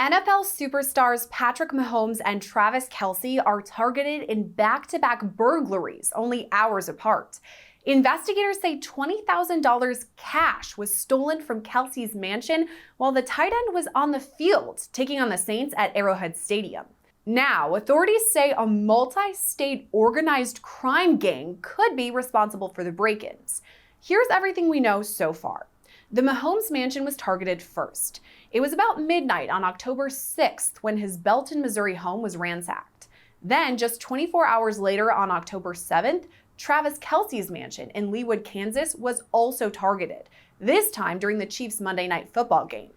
NFL superstars Patrick Mahomes and Travis Kelce are targeted in back-to-back burglaries only hours apart. Investigators say $20,000 cash was stolen from Kelce's mansion while the tight end was on the field taking on the Saints at Arrowhead Stadium. Now, authorities say a multi-state organized crime gang could be responsible for the break-ins. Here's everything we know so far. The Mahomes mansion was targeted first. It was about midnight on October 6th when his Belton, Missouri home was ransacked. Then, just 24 hours later on October 7th, Travis Kelce's mansion in Leawood, Kansas was also targeted, this time during the Chiefs' Monday Night Football game.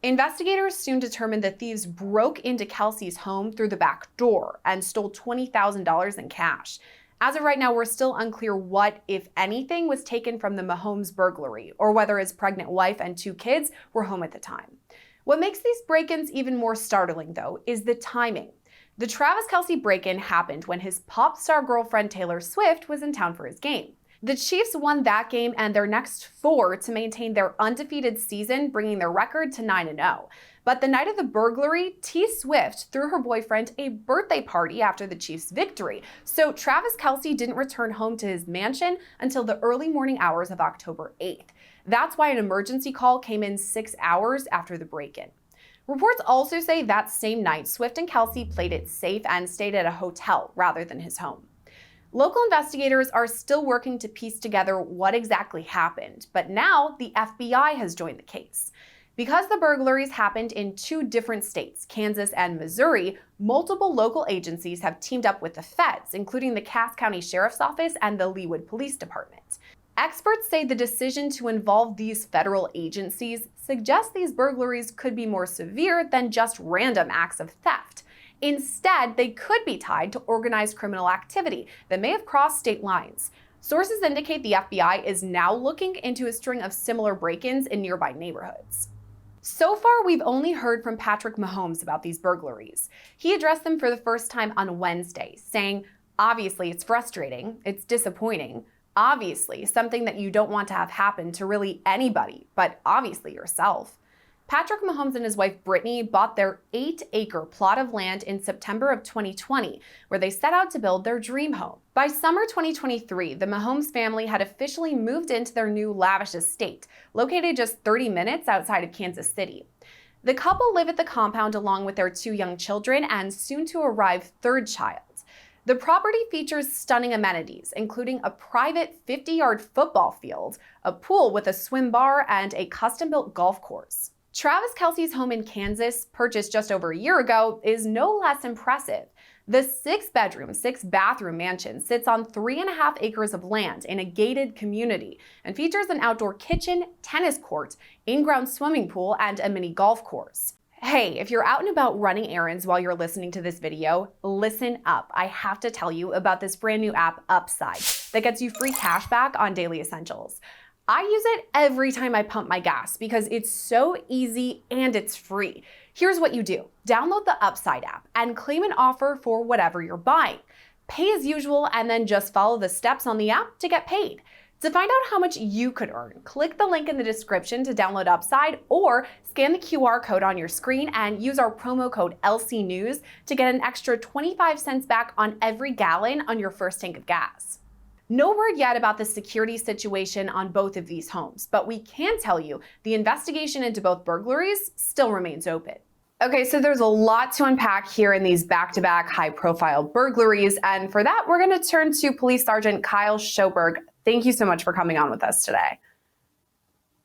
Investigators soon determined that thieves broke into Kelce's home through the back door and stole $20,000 in cash. As of right now, we're still unclear what, if anything, was taken from the Mahomes burglary, or whether his pregnant wife and 2 kids were home at the time. What makes these break-ins even more startling, though, is the timing. The Travis Kelce break-in happened when his pop star girlfriend Taylor Swift was in town for his game. The Chiefs won that game and their next 4 to maintain their undefeated season, bringing their record to 9-0. But the night of the burglary, T. Swift threw her boyfriend a birthday party after the Chiefs' victory, so Travis Kelce didn't return home to his mansion until the early morning hours of October 8th. That's why an emergency call came in 6 hours after the break-in. Reports also say that same night, Swift and Kelce played it safe and stayed at a hotel rather than his home. Local investigators are still working to piece together what exactly happened, but now the FBI has joined the case. Because the burglaries happened in 2 different states, Kansas and Missouri, multiple local agencies have teamed up with the feds, including the Cass County Sheriff's Office and the Leawood Police Department. Experts say the decision to involve these federal agencies suggests these burglaries could be more severe than just random acts of theft. Instead, they could be tied to organized criminal activity that may have crossed state lines. Sources indicate the FBI is now looking into a string of similar break-ins in nearby neighborhoods. So far, we've only heard from Patrick Mahomes about these burglaries. He addressed them for the first time on Wednesday, saying, "Obviously, it's frustrating, it's disappointing. Obviously, something that you don't want to have happen to really anybody, but obviously yourself." Patrick Mahomes and his wife Brittany bought their 8-acre plot of land in September of 2020, where they set out to build their dream home. By summer 2023, the Mahomes family had officially moved into their new lavish estate, located just 30 minutes outside of Kansas City. The couple live at the compound along with their 2 young children and soon-to-arrive 3rd child. The property features stunning amenities, including a private 50-yard football field, a pool with a swim bar, and a custom-built golf course. Travis Kelce's home in Kansas, purchased just over a year ago, is no less impressive. The 6-bedroom, 6-bathroom mansion sits on 3.5 acres of land in a gated community and features an outdoor kitchen, tennis court, in-ground swimming pool, and a mini golf course. Hey, if you're out and about running errands while you're listening to this video, listen up. I have to tell you about this brand new app, Upside, that gets you free cash back on daily essentials. I use it every time I pump my gas because it's so easy and it's free. Here's what you do. Download the Upside app and claim an offer for whatever you're buying. Pay as usual and then just follow the steps on the app to get paid. To find out how much you could earn, click the link in the description to download Upside or scan the QR code on your screen and use our promo code LCNews to get an extra 25 cents back on every gallon on your first tank of gas. No word yet about the security situation on both of these homes, but we can tell you the investigation into both burglaries still remains open. Okay, so there's a lot to unpack here in these back-to-back high-profile burglaries, and for that, we're going to turn to Police Sergeant Kyle Schoberg. Thank you so much for coming on with us today.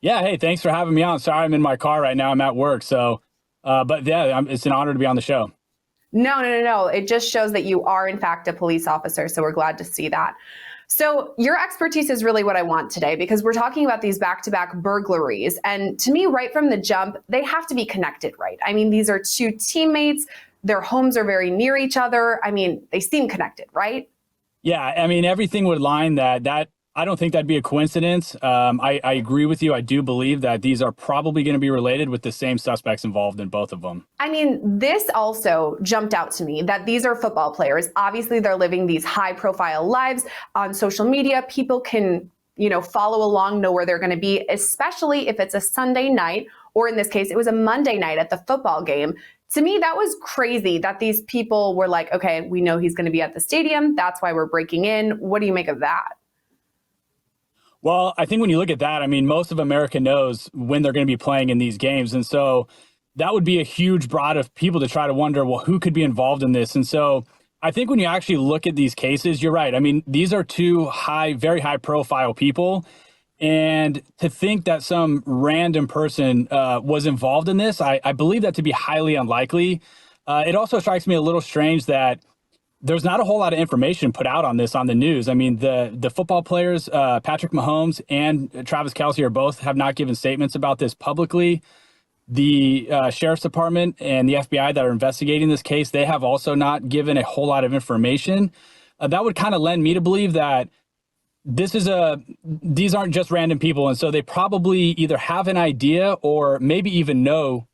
Yeah, hey, thanks for having me on. Sorry, I'm in my car right now. I'm at work, but yeah, it's an honor to be on the show. No. It just shows that you are, in fact, a police officer, so we're glad to see that. So your expertise is really what I want today because we're talking about these back-to-back burglaries. And to me, right from the jump, they have to be connected, right? I mean, these are 2 teammates. Their homes are very near each other. I mean, they seem connected, right? Yeah, I mean, everything would line that I don't think that'd be a coincidence. I agree with you. I do believe that these are probably going to be related with the same suspects involved in both of them. I mean, this also jumped out to me that these are football players. Obviously, they're living these high-profile lives on social media. People can, follow along, know where they're going to be, especially if it's a Sunday night or in this case, it was a Monday night at the football game. To me, that was crazy that these people were like, okay, we know he's going to be at the stadium. That's why we're breaking in. What do you make of that? Well, I think when you look at that, I mean, most of America knows when they're going to be playing in these games. And so that would be a huge broad of people to try to wonder, well, who could be involved in this? And so I think when you actually look at these cases, you're right. I mean, these are two very high profile people. And to think that some random person was involved in this, I believe that to be highly unlikely. It also strikes me a little strange that there's not a whole lot of information put out on this on the news. I mean, the football players, Patrick Mahomes and Travis Kelce, have not given statements about this publicly. The sheriff's department and the FBI that are investigating this case, they have also not given a whole lot of information. That would kind of lend me to believe that these aren't just random people. And so they probably either have an idea or maybe even know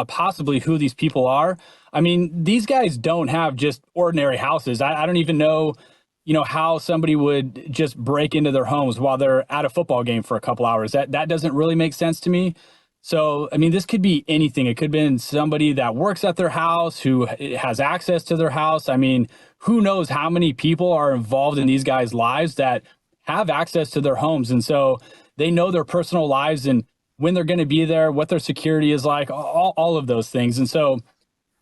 possibly who these people are. I mean, these guys don't have just ordinary houses. I don't even know, how somebody would just break into their homes while they're at a football game for a couple hours. That doesn't really make sense to me. So, I mean, this could be anything. It could have been somebody that works at their house who has access to their house. I mean, who knows how many people are involved in these guys' lives that have access to their homes. And so they know their personal lives and when they're going to be there, what their security is like, all of those things. And so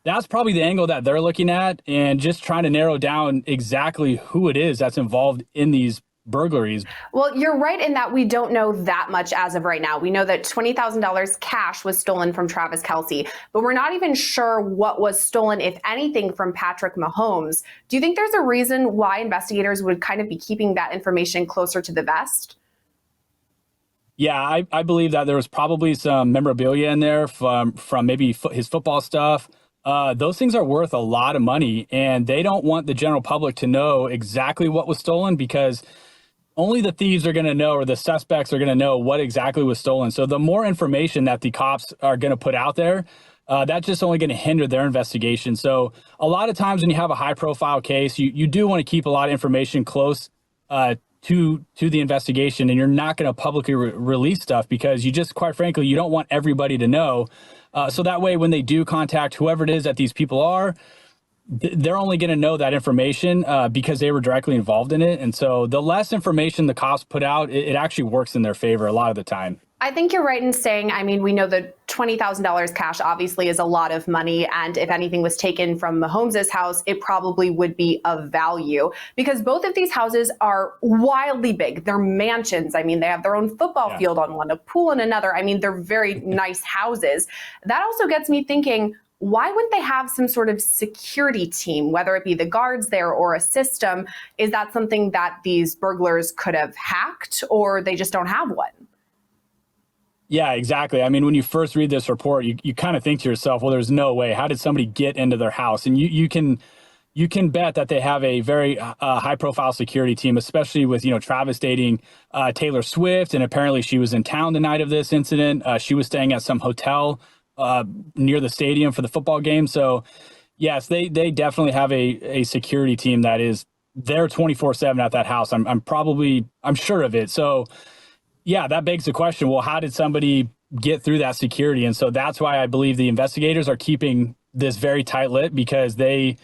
that's probably the angle that they're looking at and just trying to narrow down exactly who it is that's involved in these burglaries. Well, you're right in that we don't know that much as of right now. We know that $20,000 cash was stolen from Travis Kelce, but we're not even sure what was stolen, if anything, from Patrick Mahomes. Do you think there's a reason why investigators would kind of be keeping that information closer to the vest? Yeah, I believe that there was probably some memorabilia in there from maybe his football stuff. Those things are worth a lot of money, and they don't want the general public to know exactly what was stolen because only the thieves are going to know, or the suspects are going to know what exactly was stolen. So the more information that the cops are going to put out there, that's just only going to hinder their investigation. So a lot of times when you have a high profile case, you do want to keep a lot of information close to the investigation, and you're not going to publicly release stuff because you just, quite frankly, you don't want everybody to know. So that way, when they do contact whoever it is that these people are, they're only going to know that information because they were directly involved in it. And so the less information the cops put out, it actually works in their favor a lot of the time. I think you're right in saying, I mean, we know that $20,000 cash obviously is a lot of money. And if anything was taken from Mahomes' house, it probably would be of value because both of these houses are wildly big. They're mansions. I mean, they have their own football field on one, a pool in another. I mean, they're very nice houses. That also gets me thinking, why wouldn't they have some sort of security team, whether it be the guards there or a system? Is that something that these burglars could have hacked, or they just don't have one? Yeah, exactly. I mean, when you first read this report, you kind of think to yourself, well, there's no way. How did somebody get into their house? And you can bet that they have a very high profile security team, especially with, Travis dating Taylor Swift. And apparently she was in town the night of this incident. She was staying at some hotel near the stadium for the football game. So yes, they definitely have a security team that is there 24/7 at that house. I'm sure of it. So yeah, that begs the question, well, how did somebody get through that security? And so that's why I believe the investigators are keeping this very tight-lipped, because they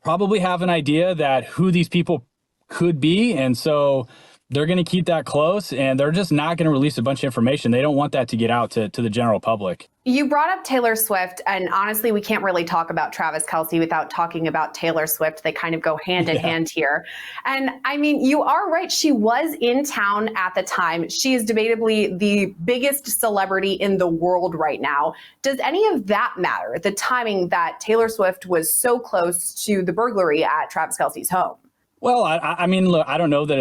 probably have an idea that who these people could be. And so they're going to keep that close, and they're just not going to release a bunch of information. They don't want that to get out to the general public. You brought up Taylor Swift, and honestly, we can't really talk about Travis Kelce without talking about Taylor Swift. They kind of go hand in hand here. And I mean, you are right. She was in town at the time. She is debatably the biggest celebrity in the world right now. Does any of that matter? The timing that Taylor Swift was so close to the burglary at Travis Kelce's home? Well, I mean, look, I don't know that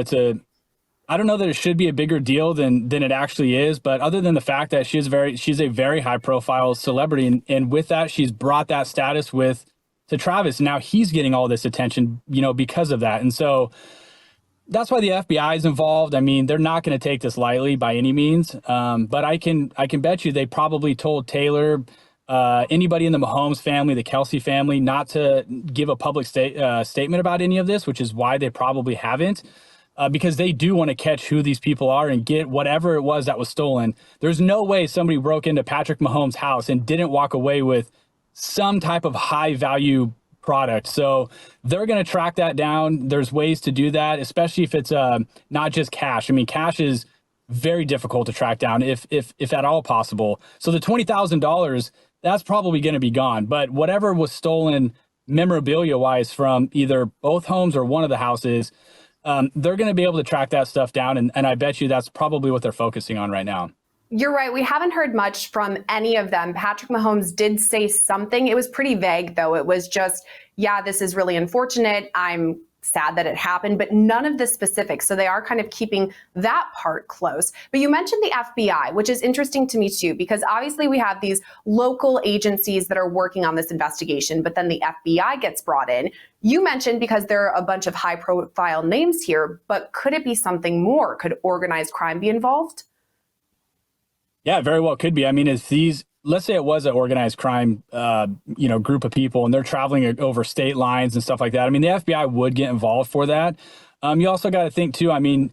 it should be a bigger deal than it actually is. But other than the fact that she's a very high profile celebrity, and with that, she's brought that status to Travis. Now he's getting all this attention, because of that. And so that's why the FBI is involved. I mean, they're not going to take this lightly by any means. But I can bet you they probably told Taylor, anybody in the Mahomes family, the Kelce family, not to give a public statement about any of this, which is why they probably haven't. because they do want to catch who these people are and get whatever it was that was stolen. There's no way somebody broke into Patrick Mahomes' house and didn't walk away with some type of high value product. So they're going to track that down. There's ways to do that, especially if it's not just cash. I mean, cash is very difficult to track down if at all possible. So the $20,000, that's probably going to be gone. But whatever was stolen memorabilia wise from either both homes or one of the houses, they're going to be able to track that stuff down. And I bet you that's probably what they're focusing on right now. You're right. We haven't heard much from any of them. Patrick Mahomes did say something. It was pretty vague, though. It was just, yeah, this is really unfortunate. I'm sad that it happened, but none of the specifics. So they are kind of keeping that part close. But you mentioned the FBI, which is interesting to me too, because obviously we have these local agencies that are working on this investigation, but then the FBI gets brought in. You mentioned because there are a bunch of high profile names here, but could it be something more? Could organized crime be involved? Yeah, very well could be. I mean, if these, let's say it was an organized crime, group of people and they're traveling over state lines and stuff like that. I mean, the FBI would get involved for that. You also got to think too, I mean,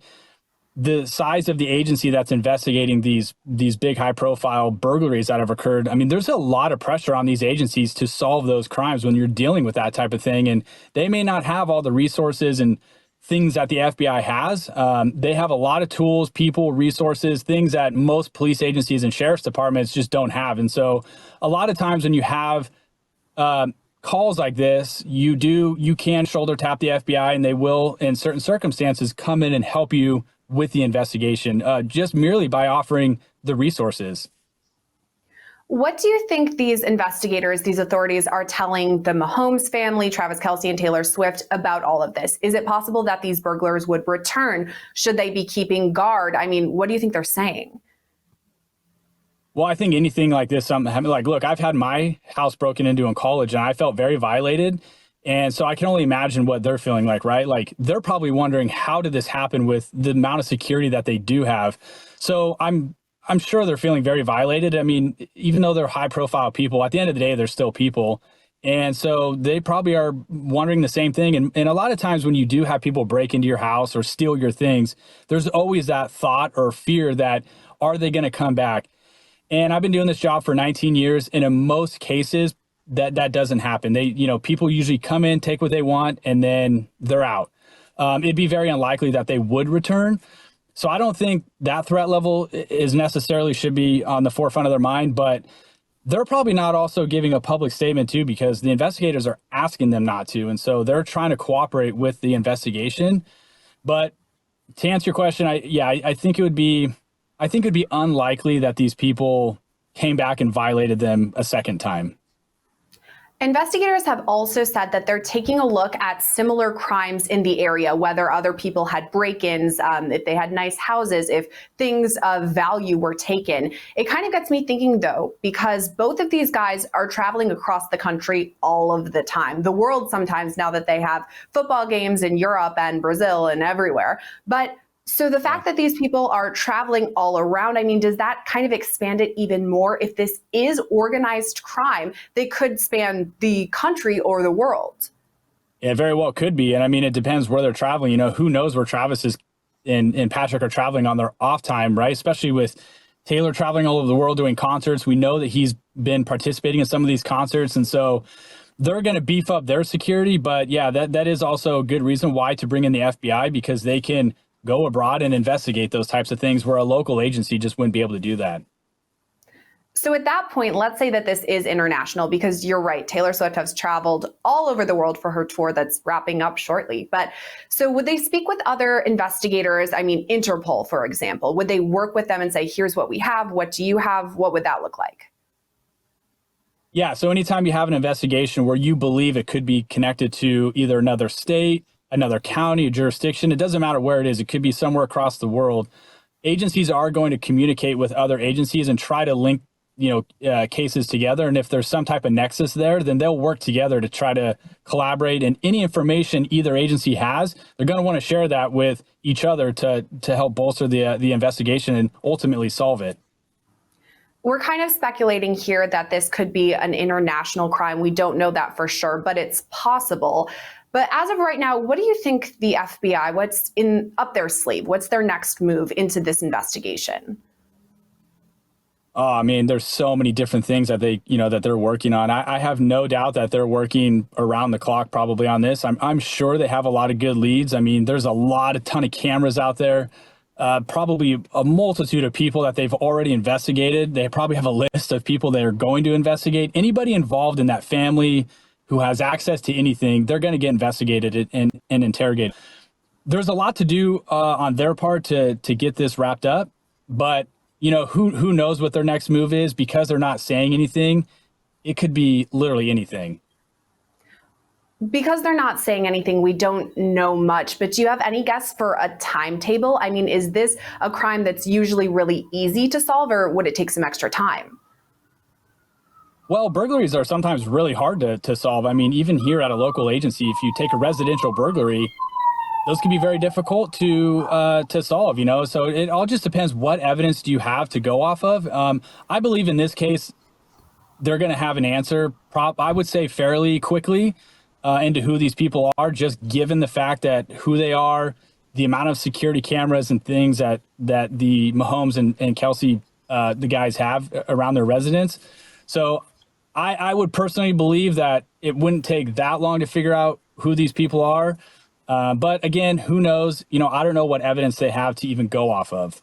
the size of the agency that's investigating these big high profile burglaries that have occurred. I mean, there's a lot of pressure on these agencies to solve those crimes when you're dealing with that type of thing. And they may not have all the resources and things that the FBI has. They have a lot of tools, people, resources, things that most police agencies and sheriff's departments just don't have. And so a lot of times when you have calls like this, you can shoulder tap the FBI and they will, in certain circumstances, come in and help you with the investigation, just merely by offering the resources. What do you think these investigators, these authorities are telling the Mahomes family, Travis Kelce and Taylor Swift about all of this? Is it possible that these burglars would return? Should they be keeping guard? I mean, what do you think they're saying? Well, I think anything like this, like, look, I've had my house broken into in college and I felt very violated. And so I can only imagine what they're feeling like, right? Like they're probably wondering, how did this happen with the amount of security that they do have? So I'm sure they're feeling very violated. I mean, even though they're high profile people, at the end of the day, they're still people. And so they probably are wondering the same thing. And a lot of times when you do have people break into your house or steal your things, there's always that thought or fear that, are they going to come back? And I've been doing this job for 19 years. And in most cases, that doesn't happen. People usually come in, take what they want, and then they're out. It'd be very unlikely that they would return. So I don't think that threat level is necessarily should be on the forefront of their mind, but they're probably not also giving a public statement too, because the investigators are asking them not to. And so they're trying to cooperate with the investigation. But to answer your question, I think it'd be unlikely that these people came back and violated them a second time. Investigators have also said that they're taking a look at similar crimes in the area, whether other people had break-ins, if they had nice houses, if things of value were taken. It kind of gets me thinking, though, because both of these guys are traveling across the country all of the time, the world sometimes, now that they have football games in Europe and Brazil and everywhere. But so the fact that these people are traveling all around, I mean, does that kind of expand it even more? If this is organized crime, they could span the country or the world. Yeah, very well could be. And I mean, it depends where they're traveling. Who knows where Travis is and Patrick are traveling on their off time, right? Especially with Taylor traveling all over the world doing concerts. We know that he's been participating in some of these concerts. And so they're going to beef up their security. But yeah, that is also a good reason why to bring in the FBI, because they can go abroad and investigate those types of things where a local agency just wouldn't be able to do that. So at that point, let's say that this is international, because you're right, Taylor Swift has traveled all over the world for her tour that's wrapping up shortly. But so would they speak with other investigators? I mean, Interpol, for example, would they work with them and say, here's what we have, what do you have? What would that look like? Yeah, so anytime you have an investigation where you believe it could be connected to either another state, another county, a jurisdiction, it doesn't matter where it is. It could be somewhere across the world. Agencies are going to communicate with other agencies and try to link, cases together. And if there's some type of nexus there, then they'll work together to try to collaborate. And any information either agency has, they're going to want to share that with each other to help bolster the investigation and ultimately solve it. We're kind of speculating here that this could be an international crime. We don't know that for sure, but it's possible. But as of right now, what do you think the FBI, what's up their sleeve? What's their next move into this investigation? Oh, I mean, there's so many different things that that they're working on. I have no doubt that they're working around the clock probably on this. I'm sure they have a lot of good leads. I mean, there's a ton of cameras out there. Probably a multitude of people that they've already investigated. They probably have a list of people they are going to investigate. Anybody involved in that family who has access to anything, they're going to get investigated and interrogated. There's a lot to do on their part to get this wrapped up, but who knows what their next move is because they're not saying anything. It could be literally anything. Because they're not saying anything, we don't know much, but do you have any guess for a timetable? I mean, is this a crime that's usually really easy to solve, or would it take some extra time? Well, burglaries are sometimes really hard to solve. I mean, even here at a local agency, if you take a residential burglary, those can be very difficult to solve, So it all just depends what evidence do you have to go off of. I believe in this case, they're going to have an answer, I would say fairly quickly. Into who these people are, just given the fact that who they are, the amount of security cameras and things that the Mahomes and Kelce, the guys have around their residence. So I would personally believe that it wouldn't take that long to figure out who these people are. But again, who knows? I don't know what evidence they have to even go off of.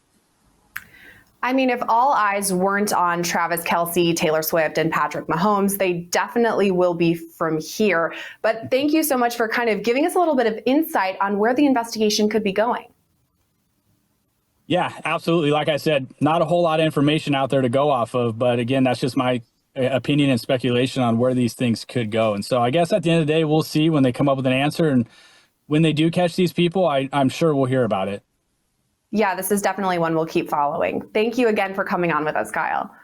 I mean, if all eyes weren't on Travis Kelce, Taylor Swift, and Patrick Mahomes, they definitely will be from here. But thank you so much for kind of giving us a little bit of insight on where the investigation could be going. Yeah, absolutely. Like I said, not a whole lot of information out there to go off of. But again, that's just my opinion and speculation on where these things could go. And so I guess at the end of the day, we'll see when they come up with an answer. And when they do catch these people, I'm sure we'll hear about it. Yeah, this is definitely one we'll keep following. Thank you again for coming on with us, Kyle.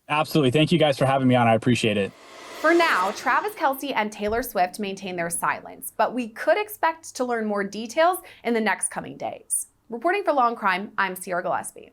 Absolutely. Thank you guys for having me on. I appreciate it. For now, Travis Kelce and Taylor Swift maintain their silence, but we could expect to learn more details in the next coming days. Reporting for Law&Crime, I'm Sierra Gillespie.